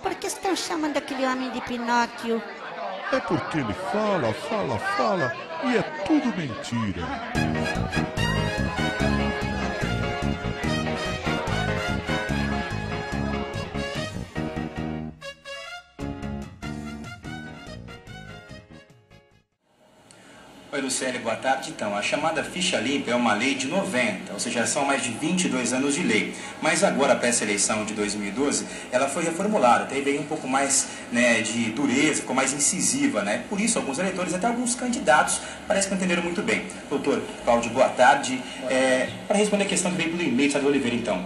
por que estão chamando aquele homem de Pinóquio? É porque ele fala, fala, fala e é tudo mentira. Oi, Lucélia, boa tarde. Então, a chamada ficha limpa é uma lei de 90, ou seja, são mais de 22 anos de lei. Mas agora, para essa eleição de 2012, ela foi reformulada, teve aí um pouco mais, né, de dureza, ficou mais incisiva, né? Por isso, alguns eleitores, até alguns candidatos, parece que não entenderam muito bem. Doutor Cláudio, boa tarde. Para responder a questão que veio pelo e-mail de Oliveira, então,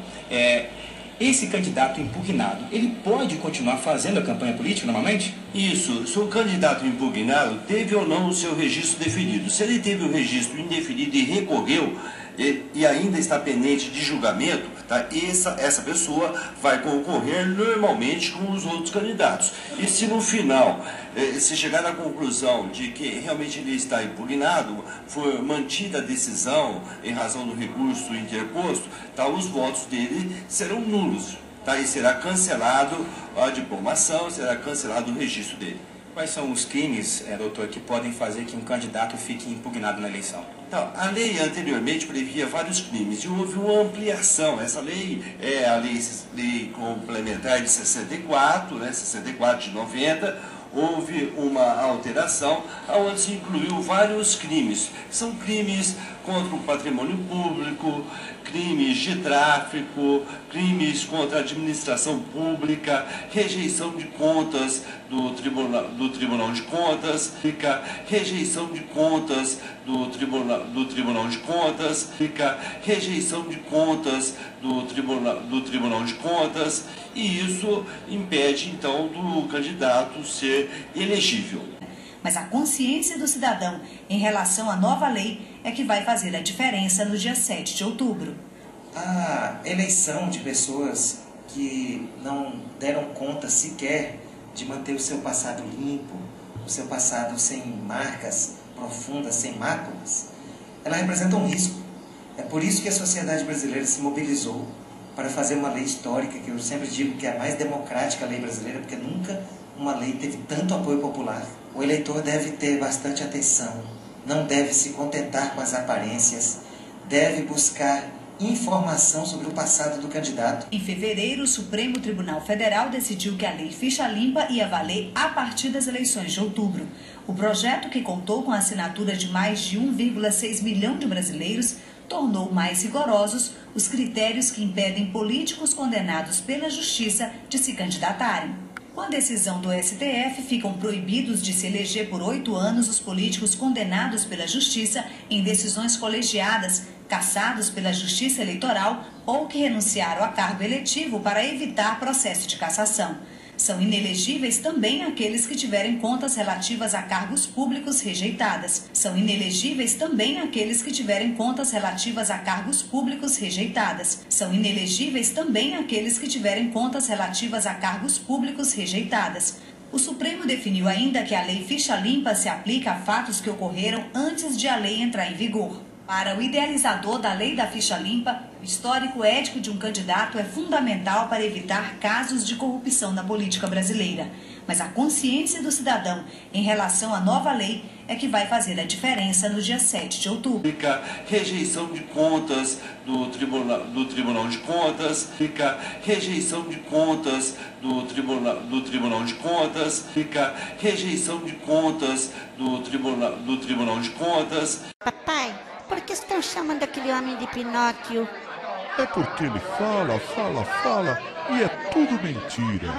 esse candidato impugnado, ele pode continuar fazendo a campanha política normalmente? Isso, se o candidato impugnado teve ou não o seu registro definido. Se ele teve o registro indefinido e recorreu e ainda está pendente de julgamento, tá? Essa pessoa vai concorrer normalmente com os outros candidatos. E se no final, se chegar à conclusão de que realmente ele está impugnado, for mantida a decisão em razão do recurso interposto, tá? Os votos dele serão nulos. Tá? E será cancelado a diplomação, será cancelado o registro dele. Quais são os crimes, doutor, que podem fazer que um candidato fique impugnado na eleição? Então, a lei anteriormente previa vários crimes e houve uma ampliação. Essa lei é a lei complementar de 64, né, 64 de 90. Houve uma alteração onde se incluiu vários crimes. São crimes contra o patrimônio público, crimes de tráfico, crimes contra a administração pública, rejeição de contas do Tribunal de Contas, rejeição de contas do Tribunal de Contas, rejeição de contas do Tribunal de Contas, e isso impede então do candidato ser elegível. Mas a consciência do cidadão em relação à nova lei é que vai fazer a diferença no dia 7 de outubro. A eleição de pessoas que não deram conta sequer de manter o seu passado limpo, o seu passado sem marcas profundas, sem máculas, ela representa um risco. É por isso que a sociedade brasileira se mobilizou para fazer uma lei histórica, que eu sempre digo que é a mais democrática lei brasileira, porque nunca uma lei teve tanto apoio popular. O eleitor deve ter bastante atenção, não deve se contentar com as aparências, deve buscar informação sobre o passado do candidato. Em fevereiro, o Supremo Tribunal Federal decidiu que a lei ficha limpa ia valer a partir das eleições de outubro. O projeto, que contou com a assinatura de mais de 1,6 milhão de brasileiros, tornou mais rigorosos os critérios que impedem políticos condenados pela Justiça de se candidatarem. Com a decisão do STF, ficam proibidos de se eleger por 8 anos os políticos condenados pela Justiça em decisões colegiadas, cassados pela Justiça Eleitoral ou que renunciaram a cargo eletivo para evitar processo de cassação. São inelegíveis também aqueles que tiverem contas relativas a cargos públicos rejeitadas. São inelegíveis também aqueles que tiverem contas relativas a cargos públicos rejeitadas. São inelegíveis também aqueles que tiverem contas relativas a cargos públicos rejeitadas. O Supremo definiu ainda que a lei ficha limpa se aplica a fatos que ocorreram antes de a lei entrar em vigor. Para o idealizador da lei da ficha limpa, o histórico ético de um candidato é fundamental para evitar casos de corrupção na política brasileira. Mas a consciência do cidadão em relação à nova lei é que vai fazer a diferença no dia 7 de outubro. Rejeição de contas do Tribunal de Contas, rejeição de contas do Tribunal de Contas, rejeição de contas do Tribunal de Contas. Papai, por que estão chamando aquele homem de Pinóquio? É porque ele fala, fala, fala e é tudo mentira.